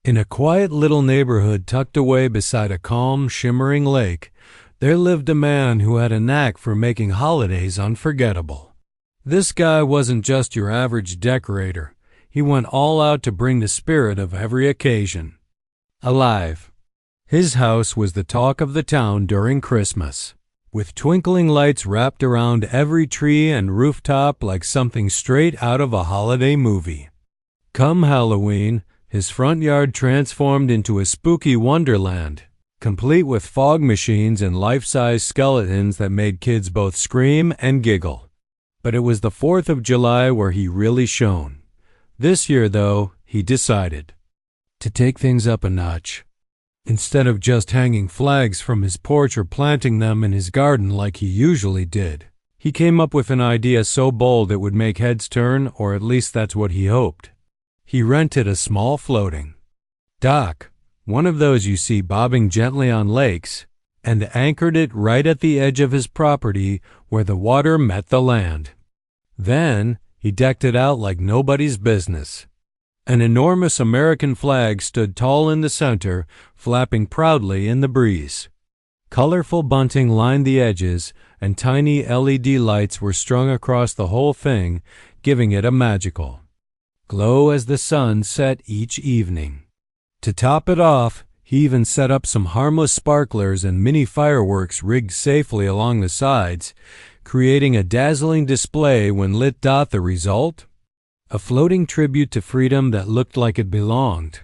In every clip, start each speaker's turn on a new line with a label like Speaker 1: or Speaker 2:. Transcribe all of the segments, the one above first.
Speaker 1: In a quiet little neighborhood tucked away beside a calm, shimmering lake, there lived a man who had a knack for making holidays unforgettable. This guy wasn't just your average decorator. He went all out to bring the spirit of every occasion alive. His house was the talk of the town during Christmas, with twinkling lights wrapped around every tree and rooftop like something straight out of a holiday movie. Come Halloween, his front yard transformed into a spooky wonderland, complete with fog machines and life-size skeletons that made kids both scream and giggle. But it was the 4th of July where he really shone. This year, though, he decided to take things up a notch. Instead of just hanging flags from his porch or planting them in his garden like he usually did, he came up with an idea so bold it would make heads turn, or at least that's what he hoped. He rented a small floating dock, one of those you see bobbing gently on lakes, and anchored it right at the edge of his property where the water met the land. Then he decked it out like nobody's business. An enormous American flag stood tall in the center, flapping proudly in the breeze. Colorful bunting lined the edges, and tiny LED lights were strung across the whole thing, giving it a magical glow as the sun set each evening. To top it off, he even set up some harmless sparklers and mini fireworks rigged safely along the sides, creating a dazzling display when lit. The result? A floating tribute to freedom that looked like it belonged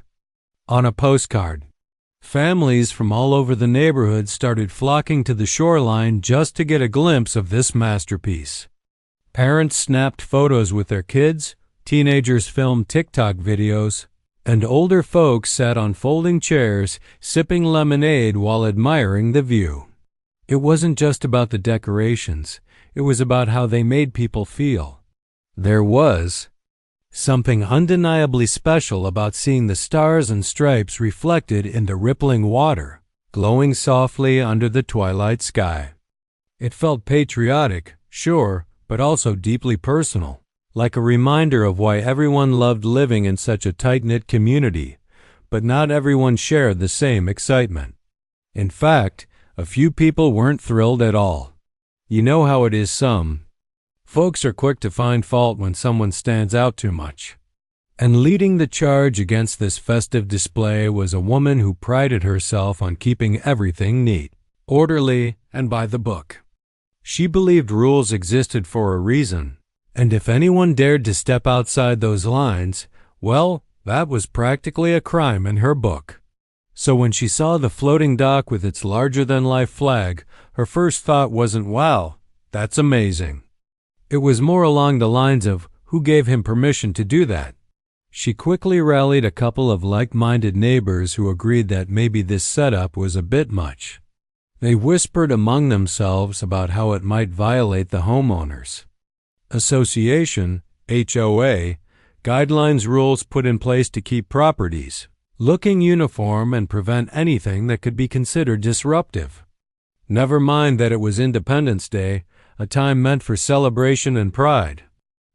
Speaker 1: on a postcard. Families from all over the neighborhood started flocking to the shoreline just to get a glimpse of this masterpiece. Parents snapped photos with their kids, teenagers filmed TikTok videos, and older folks sat on folding chairs, sipping lemonade while admiring the view. It wasn't just about the decorations. It was about how they made people feel. There was something undeniably special about seeing the stars and stripes reflected in the rippling water, glowing softly under the twilight sky. It felt patriotic, sure, but also deeply personal, like a reminder of why everyone loved living in such a tight-knit community, but not everyone shared the same excitement. In fact, a few people weren't thrilled at all. You know how it is folks are quick to find fault when someone stands out too much. And leading the charge against this festive display was a woman who prided herself on keeping everything neat, orderly, and by the book. She believed rules existed for a reason, and if anyone dared to step outside those lines, well, that was practically a crime in her book. So when she saw the floating dock with its larger-than-life flag, her first thought wasn't, wow, that's amazing. It was more along the lines of, who gave him permission to do that? She quickly rallied a couple of like-minded neighbors who agreed that maybe this setup was a bit much. They whispered among themselves about how it might violate the homeowners Association, HOA, guidelines rules put in place to keep properties looking uniform and prevent anything that could be considered disruptive. Never mind that it was Independence Day, a time meant for celebration and pride.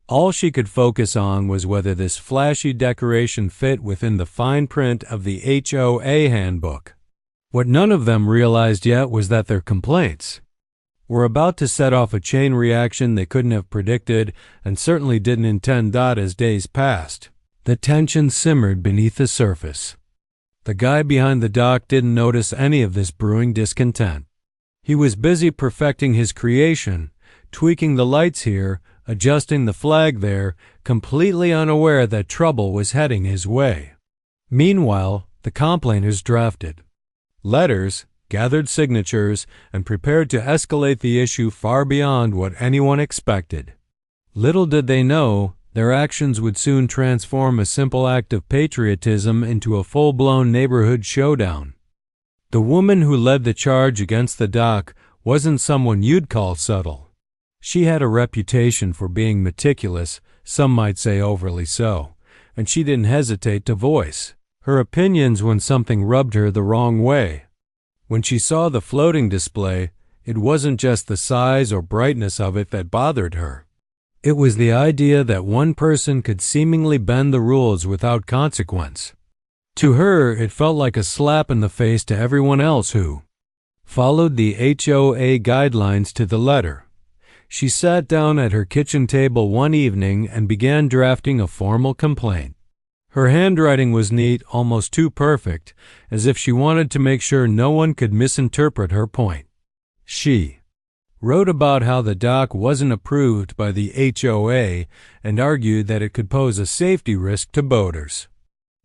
Speaker 1: All she could focus on was whether this flashy decoration fit within the fine print of the HOA handbook. What none of them realized yet was that their complaints were about to set off a chain reaction they couldn't have predicted and certainly didn't intend. As days passed, the tension simmered beneath the surface. The guy behind the dock didn't notice any of this brewing discontent. He was busy perfecting his creation, tweaking the lights here, adjusting the flag there, completely unaware that trouble was heading his way. Meanwhile, the complainers drafted letters, gathered signatures, and prepared to escalate the issue far beyond what anyone expected. Little did they know, their actions would soon transform a simple act of patriotism into a full-blown neighborhood showdown. The woman who led the charge against the dock wasn't someone you'd call subtle. She had a reputation for being meticulous, some might say overly so, and she didn't hesitate to voice her opinions when something rubbed her the wrong way. When she saw the floating display, it wasn't just the size or brightness of it that bothered her. It was the idea that one person could seemingly bend the rules without consequence. To her, it felt like a slap in the face to everyone else who followed the HOA guidelines to the letter. She sat down at her kitchen table one evening and began drafting a formal complaint. Her handwriting was neat, almost too perfect, as if she wanted to make sure no one could misinterpret her point. She wrote about how the dock wasn't approved by the HOA and argued that it could pose a safety risk to boaters.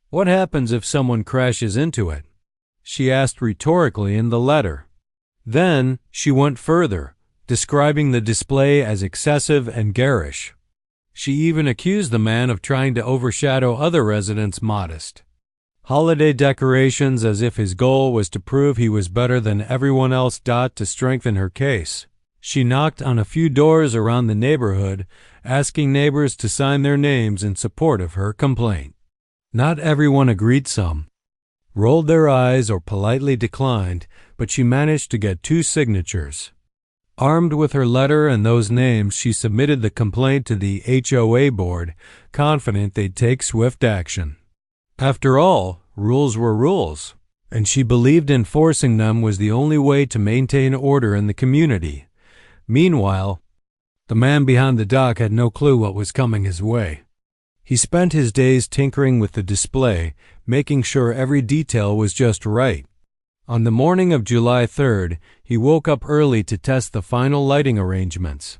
Speaker 1: What happens if someone crashes into it? She asked rhetorically in the letter. Then she went further, describing the display as excessive and garish. She even accused the man of trying to overshadow other residents' modest holiday decorations, as if his goal was to prove he was better than everyone else. To strengthen her case, she knocked on a few doors around the neighborhood, asking neighbors to sign their names in support of her complaint. Not everyone agreed. Some rolled their eyes or politely declined, but she managed to get 2 signatures. Armed with her letter and those names, she submitted the complaint to the HOA board, confident they'd take swift action. After all, rules were rules, and she believed enforcing them was the only way to maintain order in the community. Meanwhile, the man behind the dock had no clue what was coming his way. He spent his days tinkering with the display, making sure every detail was just right. On the morning of July 3rd, he woke up early to test the final lighting arrangements.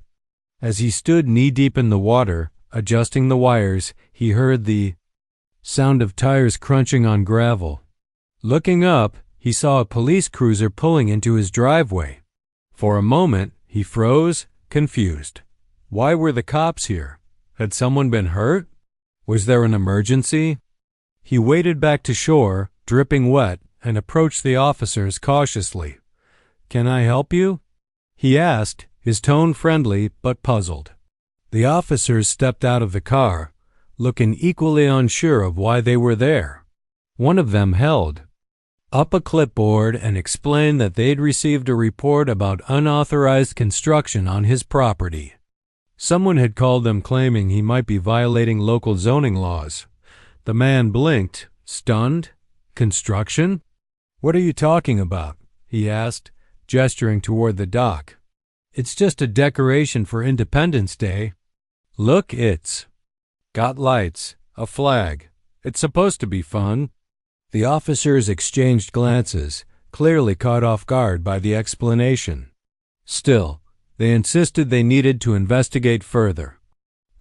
Speaker 1: As he stood knee-deep in the water, adjusting the wires, he heard the sound of tires crunching on gravel. Looking up, he saw a police cruiser pulling into his driveway. For a moment, he froze, confused. Why were the cops here? Had someone been hurt? Was there an emergency? He waded back to shore, dripping wet, and approached the officers cautiously. "Can I help you?" he asked, his tone friendly but puzzled. The officers stepped out of the car, looking equally unsure of why they were there. One of them held up a clipboard and explained that they'd received a report about unauthorized construction on his property. Someone had called them claiming he might be violating local zoning laws. The man blinked, stunned. "Construction? What are you talking about?" he asked, gesturing toward the dock. "It's just a decoration for Independence Day. Look, it's got lights, a flag. It's supposed to be fun." The officers exchanged glances, clearly caught off guard by the explanation. Still, they insisted they needed to investigate further.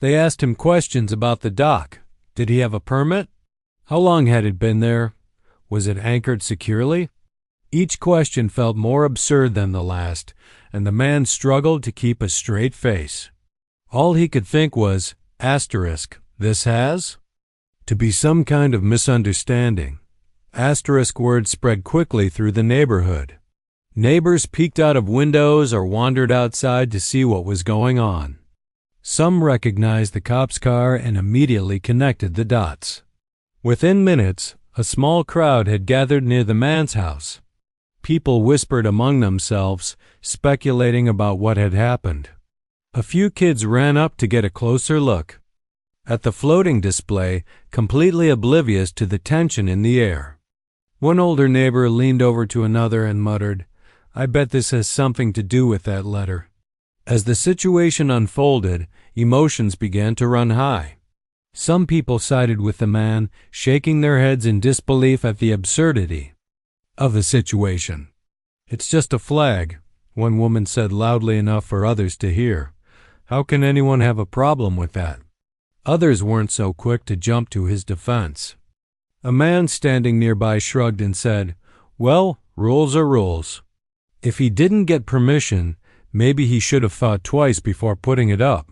Speaker 1: They asked him questions about the dock. Did he have a permit? How long had it been there? Was it anchored securely? Each question felt more absurd than the last, and the man struggled to keep a straight face. All he could think was, asterisk, this has to be some kind of misunderstanding. Asterisk words spread quickly through the neighborhood. Neighbors peeked out of windows or wandered outside to see what was going on. Some recognized the cop's car and immediately connected the dots. Within minutes, a small crowd had gathered near the man's house. People whispered among themselves, speculating about what had happened. A few kids ran up to get a closer look at the floating display, completely oblivious to the tension in the air. One older neighbor leaned over to another and muttered, "I bet this has something to do with that letter." As the situation unfolded, emotions began to run high. Some people sided with the man, shaking their heads in disbelief at the absurdity of the situation. "It's just a flag," one woman said loudly enough for others to hear. "How can anyone have a problem with that?" Others weren't so quick to jump to his defense. A man standing nearby shrugged and said, "Well, rules are rules. If he didn't get permission, maybe he should have thought twice before putting it up."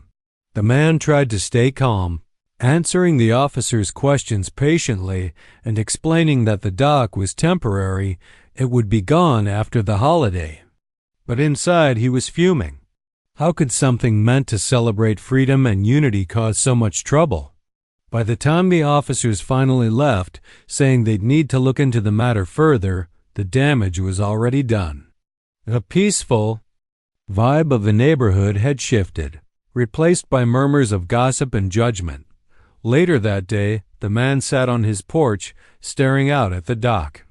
Speaker 1: The man tried to stay calm, answering the officers' questions patiently and explaining that the dock was temporary, it would be gone after the holiday. But inside he was fuming. How could something meant to celebrate freedom and unity cause so much trouble? By the time the officers finally left, saying they'd need to look into the matter further, the damage was already done. The peaceful vibe of the neighborhood had shifted, replaced by murmurs of gossip and judgment. Later that day, the man sat on his porch, staring out at the dock.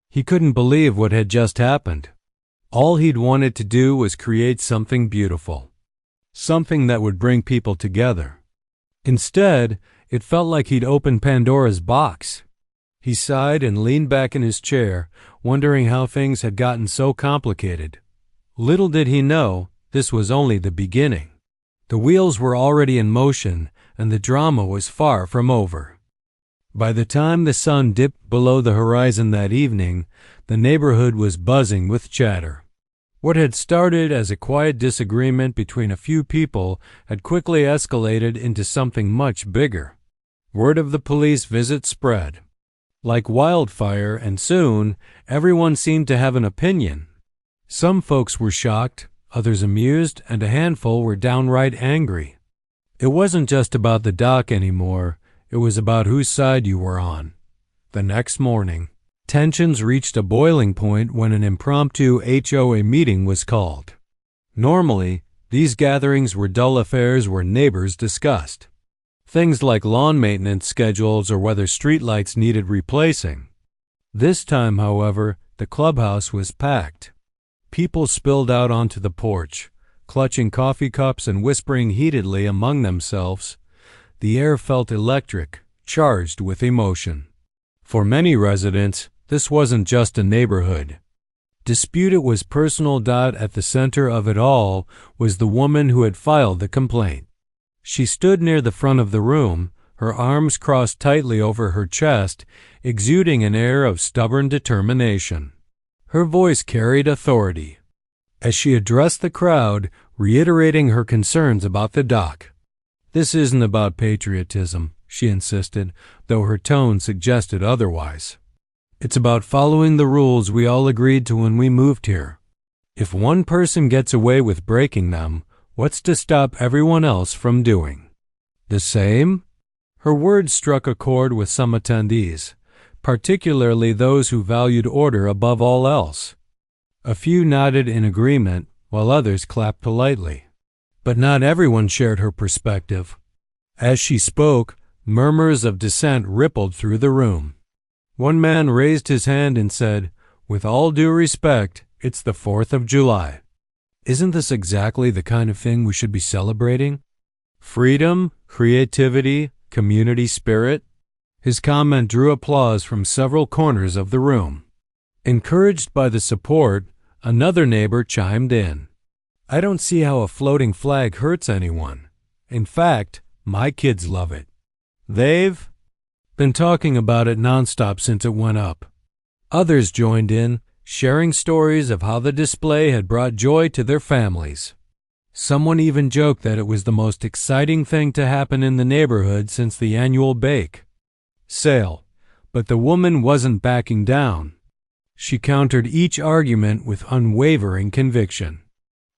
Speaker 1: He couldn't believe what had just happened. All he'd wanted to do was create something beautiful, something that would bring people together. Instead, it felt like he'd opened Pandora's box. He sighed and leaned back in his chair, wondering how things had gotten so complicated. Little did he know, this was only the beginning. The wheels were already in motion, and the drama was far from over. By the time the sun dipped below the horizon that evening, the neighborhood was buzzing with chatter. What had started as a quiet disagreement between a few people had quickly escalated into something much bigger. Word of the police visit spread like wildfire, and soon everyone seemed to have an opinion. Some folks were shocked, others amused, and a handful were downright angry. It wasn't just about the dock anymore, it was about whose side you were on. The next morning, tensions reached a boiling point when an impromptu HOA meeting was called. Normally, these gatherings were dull affairs where neighbors discussed things like lawn maintenance schedules or whether streetlights needed replacing. This time, however, the clubhouse was packed. People spilled out onto the porch, clutching coffee cups and whispering heatedly among themselves. The air felt electric, charged with emotion. For many residents, this wasn't just a neighborhood. Disputed was personal. At the center of it all was the woman who had filed the complaint. She stood near the front of the room, her arms crossed tightly over her chest, exuding an air of stubborn determination. Her voice carried authority as she addressed the crowd, reiterating her concerns about the dock. "This isn't about patriotism," she insisted, though her tone suggested otherwise. "It's about following the rules we all agreed to when we moved here. If one person gets away with breaking them, what's to stop everyone else from doing the same?" Her words struck a chord with some attendees, particularly those who valued order above all else. A few nodded in agreement, while others clapped politely. But not everyone shared her perspective. As she spoke, murmurs of dissent rippled through the room. One man raised his hand and said, "With all due respect, it's the 4th of July. Isn't this exactly the kind of thing we should be celebrating? Freedom, creativity, community spirit?" His comment drew applause from several corners of the room. Encouraged by the support, another neighbor chimed in. "I don't see how a floating flag hurts anyone. In fact, my kids love it. They've been talking about it nonstop since it went up." Others joined in, sharing stories of how the display had brought joy to their families. Someone even joked that it was the most exciting thing to happen in the neighborhood since the annual bake sale. But the woman wasn't backing down. She countered each argument with unwavering conviction.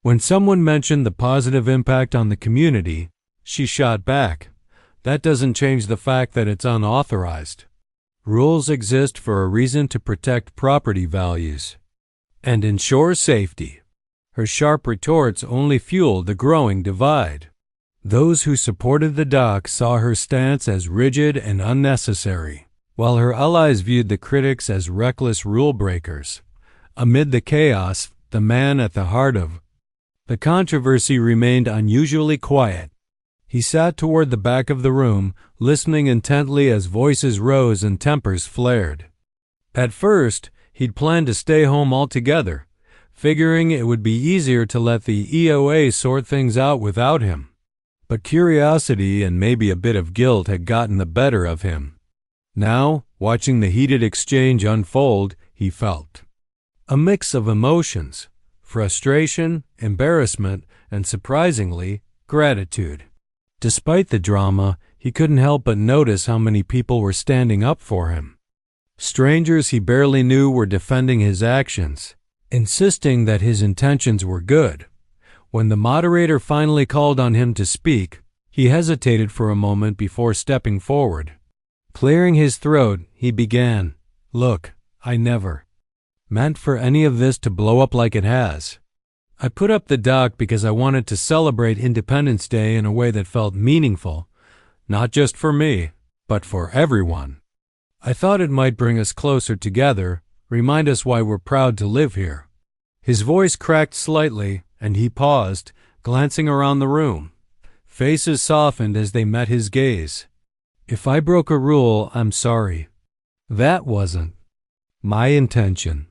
Speaker 1: When someone mentioned the positive impact on the community, she shot back, "That doesn't change the fact that it's unauthorized. Rules exist for a reason, to protect property values and ensure safety." Her sharp retorts only fueled the growing divide. Those who supported the dock saw her stance as rigid and unnecessary, while her allies viewed the critics as reckless rule breakers. Amid the chaos, the man at the heart of the controversy remained unusually quiet. He sat toward the back of the room, listening intently as voices rose and tempers flared. At first, he'd planned to stay home altogether, figuring it would be easier to let the HOA sort things out without him. But curiosity and maybe a bit of guilt had gotten the better of him. Now, watching the heated exchange unfold, he felt a mix of emotions: frustration, embarrassment, and surprisingly, gratitude. Despite the drama, he couldn't help but notice how many people were standing up for him. Strangers he barely knew were defending his actions, insisting that his intentions were good. When the moderator finally called on him to speak, he hesitated for a moment before stepping forward. Clearing his throat, he began, "Look, I never meant for any of this to blow up like it has. I put up the dock because I wanted to celebrate Independence Day in a way that felt meaningful, not just for me, but for everyone. I thought it might bring us closer together, remind us why we're proud to live here." His voice cracked slightly, and he paused, glancing around the room. Faces softened as they met his gaze. "If I broke a rule, I'm sorry. That wasn't my intention.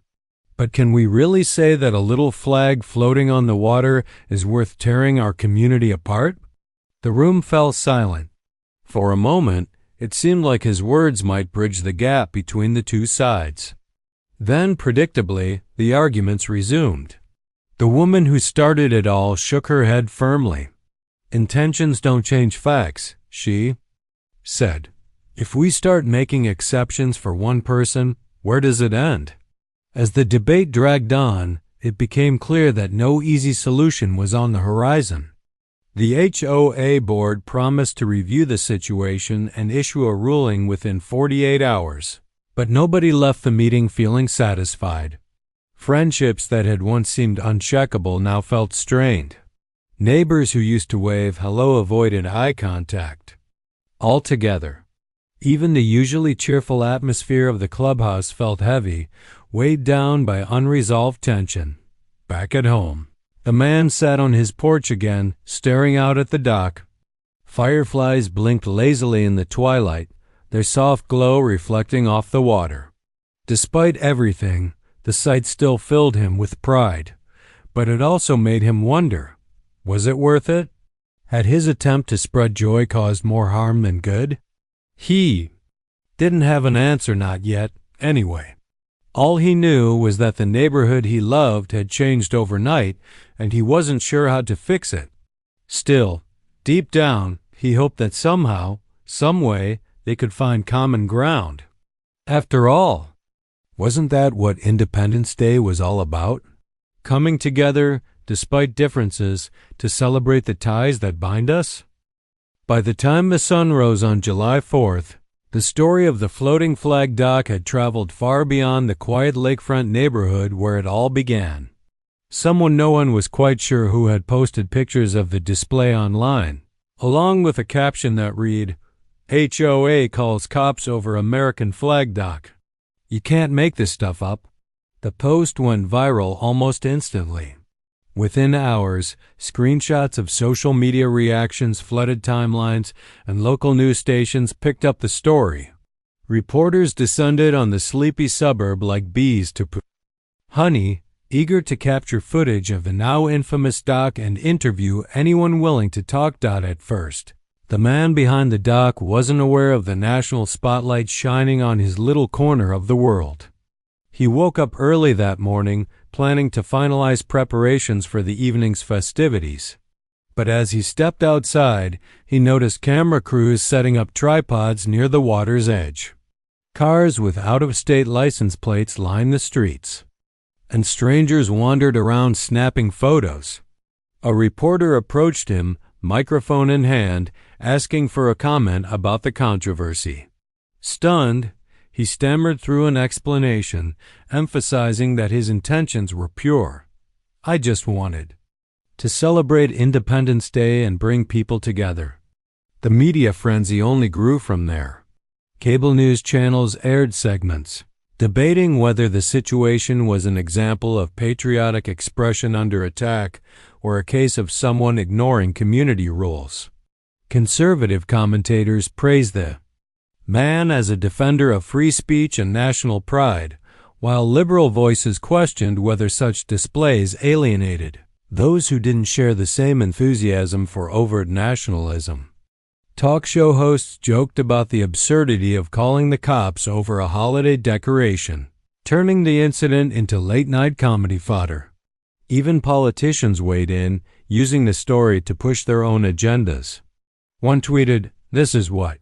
Speaker 1: But can we really say that a little flag floating on the water is worth tearing our community apart?" The room fell silent. For a moment, it seemed like his words might bridge the gap between the two sides. Then, predictably, the arguments resumed. The woman who started it all shook her head firmly. "Intentions don't change facts," she said. "If we start making exceptions for one person, where does it end?" As the debate dragged on, it became clear that no easy solution was on the horizon. The HOA board promised to review the situation and issue a ruling within 48 hours, but nobody left the meeting feeling satisfied. Friendships that had once seemed uncheckable now felt strained. Neighbors who used to wave hello avoided eye contact. Altogether, even the usually cheerful atmosphere of the clubhouse felt heavy, weighed down by unresolved tension. Back at home, the man sat on his porch again, staring out at the dock. Fireflies blinked lazily in the twilight, their soft glow reflecting off the water. Despite everything, the sight still filled him with pride, but it also made him wonder. Was it worth it? Had his attempt to spread joy caused more harm than good? He didn't have an answer, not yet, anyway. All he knew was that the neighborhood he loved had changed overnight, and he wasn't sure how to fix it. Still, deep down, he hoped that somehow, some way, they could find common ground. After all, wasn't that what Independence Day was all about? Coming together, despite differences, to celebrate the ties that bind us? By the time the sun rose on July 4th, the story of the floating flag dock had traveled far beyond the quiet lakefront neighborhood where it all began. Someone no one was quite sure who had posted pictures of the display online, along with a caption that read, "HOA calls cops over American flag dock." You can't make this stuff up. The post went viral almost instantly. Within hours, screenshots of social media reactions flooded timelines, and local news stations picked up the story. Reporters descended on the sleepy suburb like bees to honey, eager to capture footage of the now infamous dock and interview anyone willing to talk. At first, the man behind the dock wasn't aware of the national spotlight shining on his little corner of the world. He woke up early that morning, planning to finalize preparations for the evening's festivities. But as he stepped outside, he noticed camera crews setting up tripods near the water's edge. Cars with out-of-state license plates lined the streets, and strangers wandered around snapping photos. A reporter approached him, microphone in hand, asking for a comment about the controversy. Stunned, he stammered through an explanation, emphasizing that his intentions were pure. "I just wanted to celebrate Independence Day and bring people together." The media frenzy only grew from there. Cable news channels aired segments, debating whether the situation was an example of patriotic expression under attack or a case of someone ignoring community rules. Conservative commentators praised the man as a defender of free speech and national pride, while liberal voices questioned whether such displays alienated those who didn't share the same enthusiasm for overt nationalism. Talk show hosts joked about the absurdity of calling the cops over a holiday decoration, turning the incident into late-night comedy fodder. Even politicians weighed in, using the story to push their own agendas. One tweeted, "This is what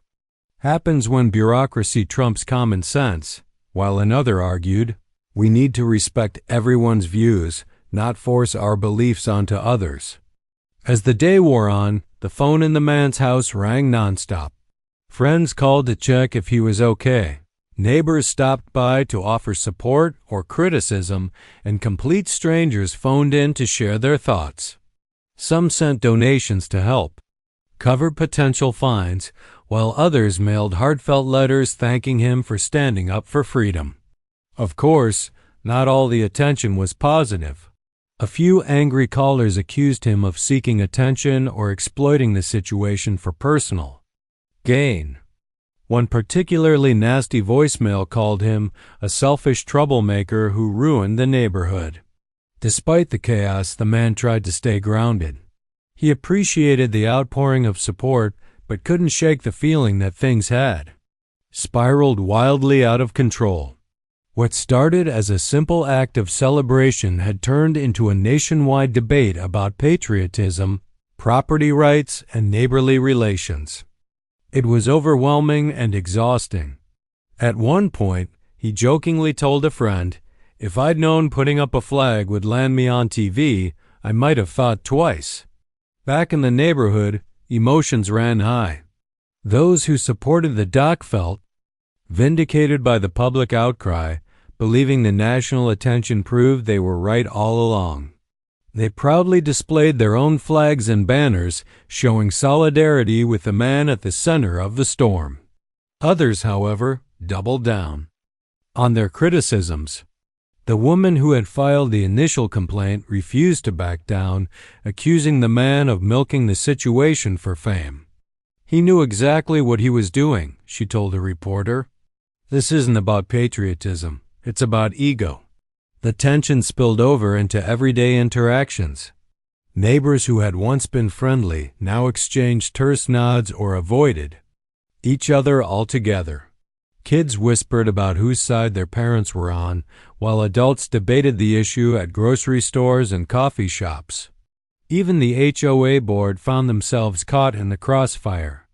Speaker 1: happens when bureaucracy trumps common sense," while another argued, "We need to respect everyone's views, not force our beliefs onto others." As the day wore on, the phone in the man's house rang nonstop. Friends called to check if he was okay. Neighbors stopped by to offer support or criticism, and complete strangers phoned in to share their thoughts. Some sent donations to help, covered potential fines, while others mailed heartfelt letters thanking him for standing up for freedom. Of course, not all the attention was positive. A few angry callers accused him of seeking attention or exploiting the situation for personal gain. One particularly nasty voicemail called him a selfish troublemaker who ruined the neighborhood. Despite the chaos, the man tried to stay grounded. He appreciated the outpouring of support, but couldn't shake the feeling that things had spiraled wildly out of control. What started as a simple act of celebration had turned into a nationwide debate about patriotism, property rights, and neighborly relations. It was overwhelming and exhausting. At one point, he jokingly told a friend, "If I'd known putting up a flag would land me on TV, I might have thought twice." Back in the neighborhood, emotions ran high. Those who supported the dock felt vindicated by the public outcry, believing the national attention proved they were right all along. They proudly displayed their own flags and banners, showing solidarity with the man at the center of the storm. Others, however, doubled down on their criticisms. The woman who had filed the initial complaint refused to back down, accusing the man of milking the situation for fame. "He knew exactly what he was doing," she told a reporter. "This isn't about patriotism, it's about ego." The tension spilled over into everyday interactions. Neighbors who had once been friendly now exchanged terse nods or avoided each other altogether. Kids whispered about whose side their parents were on, while adults debated the issue at grocery stores and coffee shops. Even the HOA board found themselves caught in the crossfire.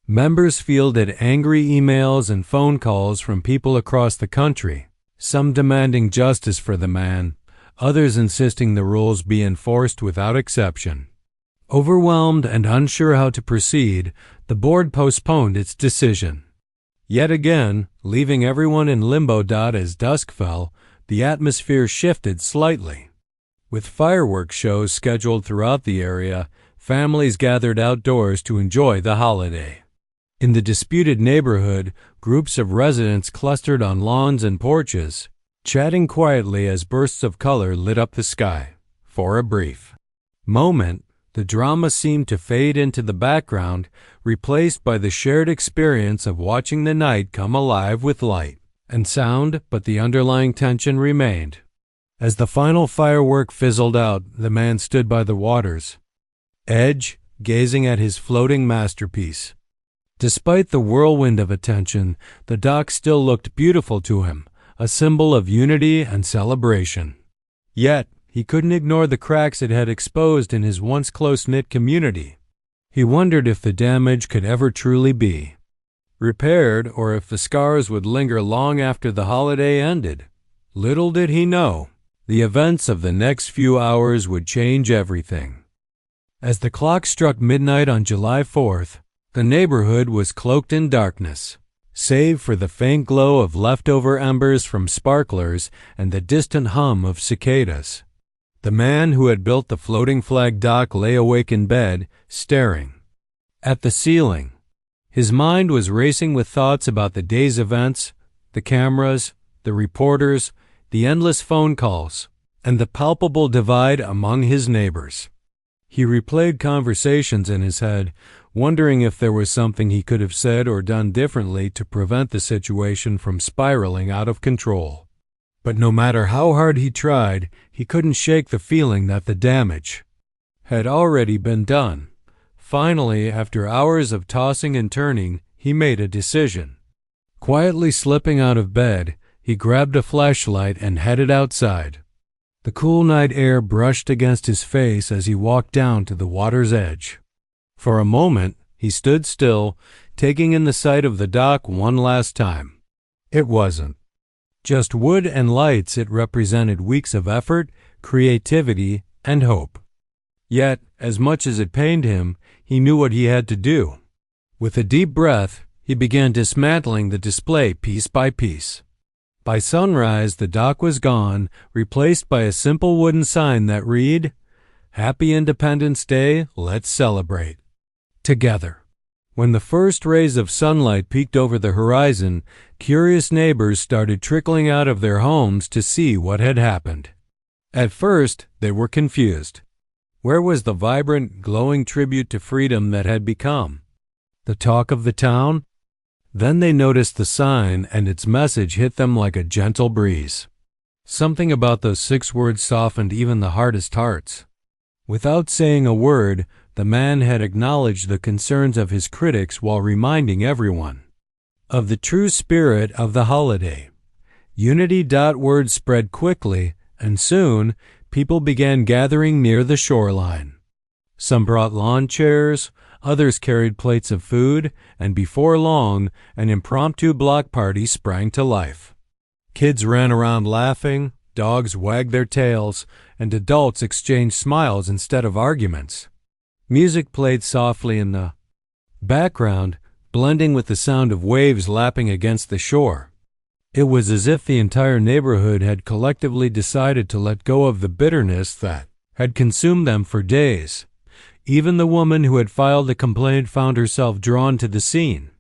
Speaker 1: Members fielded angry emails and phone calls from people across the country, some demanding justice for the man, others insisting the rules be enforced without exception. Overwhelmed and unsure how to proceed, the board postponed its decision. Yet again, leaving everyone in limbo. As dusk fell, the atmosphere shifted slightly. With fireworks shows scheduled throughout the area, families gathered outdoors to enjoy the holiday. In the disputed neighborhood, groups of residents clustered on lawns and porches, chatting quietly as bursts of color lit up the sky. For a brief moment, the drama seemed to fade into the background, replaced by the shared experience of watching the night come alive with light and sound, but the underlying tension remained. As the final firework fizzled out, the man stood by the water's edge, gazing at his floating masterpiece. Despite the whirlwind of attention, the dock still looked beautiful to him, a symbol of unity and celebration. Yet, he couldn't ignore the cracks it had exposed in his once close-knit community. He wondered if the damage could ever truly be repaired, or if the scars would linger long after the holiday ended. Little did he know, the events of the next few hours would change everything. As the clock struck midnight on July 4th, the neighborhood was cloaked in darkness, save for the faint glow of leftover embers from sparklers and the distant hum of cicadas. The man who had built the floating flag dock lay awake in bed, staring at the ceiling. His mind was racing with thoughts about the day's events, the cameras, the reporters, the endless phone calls, and the palpable divide among his neighbors. He replayed conversations in his head, wondering if there was something he could have said or done differently to prevent the situation from spiraling out of control. But no matter how hard he tried, he couldn't shake the feeling that the damage had already been done. Finally, after hours of tossing and turning, he made a decision. Quietly slipping out of bed, he grabbed a flashlight and headed outside. The cool night air brushed against his face as he walked down to the water's edge. For a moment, he stood still, taking in the sight of the dock one last time. It wasn't just wood and lights, it represented weeks of effort, creativity, and hope. Yet, as much as it pained him, he knew what he had to do. With a deep breath, he began dismantling the display piece by piece. By sunrise, the dock was gone, replaced by a simple wooden sign that read, "Happy Independence Day, let's celebrate." together. When the first rays of sunlight peeked over the horizon, curious neighbors started trickling out of their homes to see what had happened. At first, they were confused. Where was the vibrant, glowing tribute to freedom that had become the talk of the town? Then they noticed the sign, and its message hit them like a gentle breeze. Something about those 6 words softened even the hardest hearts. Without saying a word, the man had acknowledged the concerns of his critics while reminding everyone of the true spirit of the holiday. Unity. Word spread quickly, and soon people began gathering near the shoreline. Some brought lawn chairs, others carried plates of food, and before long, an impromptu block party sprang to life. Kids ran around laughing, dogs wagged their tails, and adults exchanged smiles instead of arguments. Music played softly in the background, blending with the sound of waves lapping against the shore. It was as if the entire neighborhood had collectively decided to let go of the bitterness that had consumed them for days. Even the woman who had filed the complaint found herself drawn to the scene.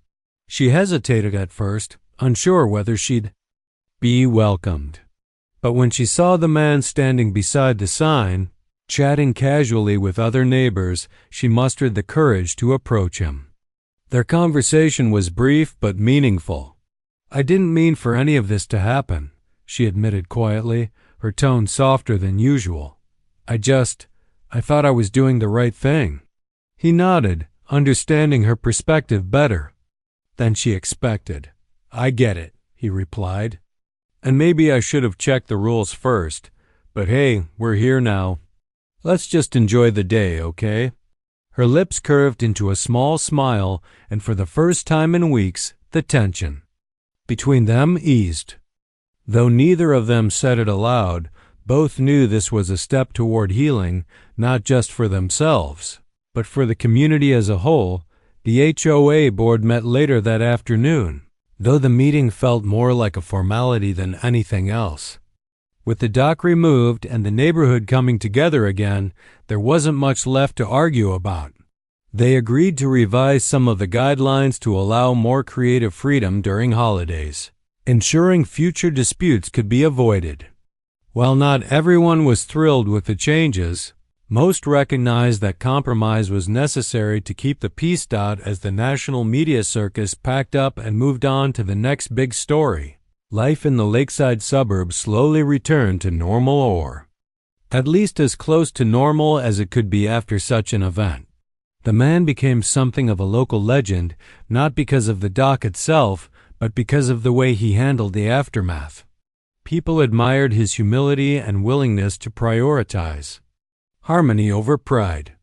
Speaker 1: She hesitated at first, unsure whether she'd be welcomed. But when she saw the man standing beside the sign, chatting casually with other neighbors, she mustered the courage to approach him. Their conversation was brief but meaningful. "I didn't mean for any of this to happen," she admitted quietly, her tone softer than usual. I thought I was doing the right thing." He nodded, understanding her perspective better than she expected. "I get it," he replied. "And maybe I should have checked the rules first, but hey, we're here now. Let's just enjoy the day, okay?" Her lips curved into a small smile, and for the first time in weeks, the tension between them eased. Though neither of them said it aloud, both knew this was a step toward healing, not just for themselves, but for the community as a whole. The HOA board met later that afternoon, though the meeting felt more like a formality than anything else. With the dock removed and the neighborhood coming together again, there wasn't much left to argue about. They agreed to revise some of the guidelines to allow more creative freedom during holidays, ensuring future disputes could be avoided. While not everyone was thrilled with the changes, most recognized that compromise was necessary to keep the peace. As the national media circus packed up and moved on to the next big story, life in the lakeside suburbs slowly returned to normal, or at least as close to normal as it could be after such an event. The man became something of a local legend, not because of the dock itself, but because of the way he handled the aftermath. People admired his humility and willingness to prioritize harmony over pride.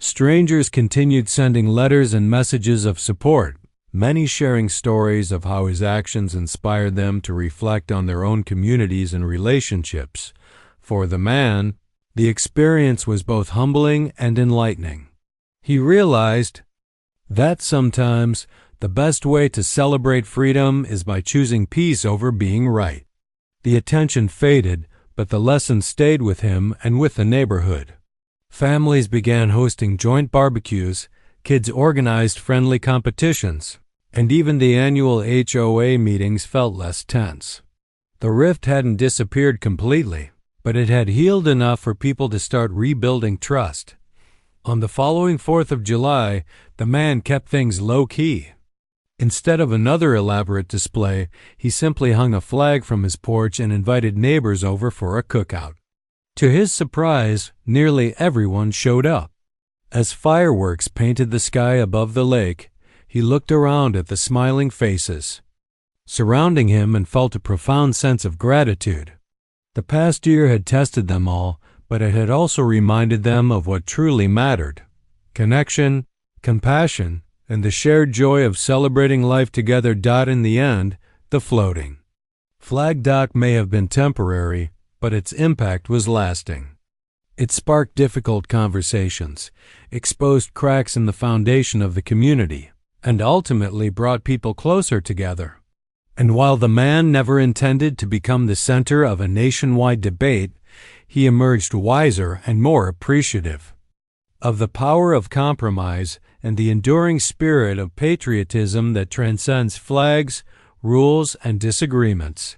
Speaker 1: Strangers continued sending letters and messages of support, many sharing stories of how his actions inspired them to reflect on their own communities and relationships. For the man, the experience was both humbling and enlightening. He realized that sometimes the best way to celebrate freedom is by choosing peace over being right. The attention faded, but the lesson stayed with him and with the neighborhood. Families began hosting joint barbecues, kids organized friendly competitions, and even the annual HOA meetings felt less tense. The rift hadn't disappeared completely, but it had healed enough for people to start rebuilding trust. On the following 4th of July, the man kept things low-key. Instead of another elaborate display, he simply hung a flag from his porch and invited neighbors over for a cookout. To his surprise, nearly everyone showed up. As fireworks painted the sky above the lake, he looked around at the smiling faces surrounding him and felt a profound sense of gratitude. The past year had tested them all, but it had also reminded them of what truly mattered: connection, compassion, and the shared joy of celebrating life together. In the end, the floating flag dock may have been temporary, but its impact was lasting. It sparked difficult conversations, exposed cracks in the foundation of the community, and ultimately brought people closer together. And while the man never intended to become the center of a nationwide debate, he emerged wiser and more appreciative of the power of compromise and the enduring spirit of patriotism that transcends flags, rules, and disagreements.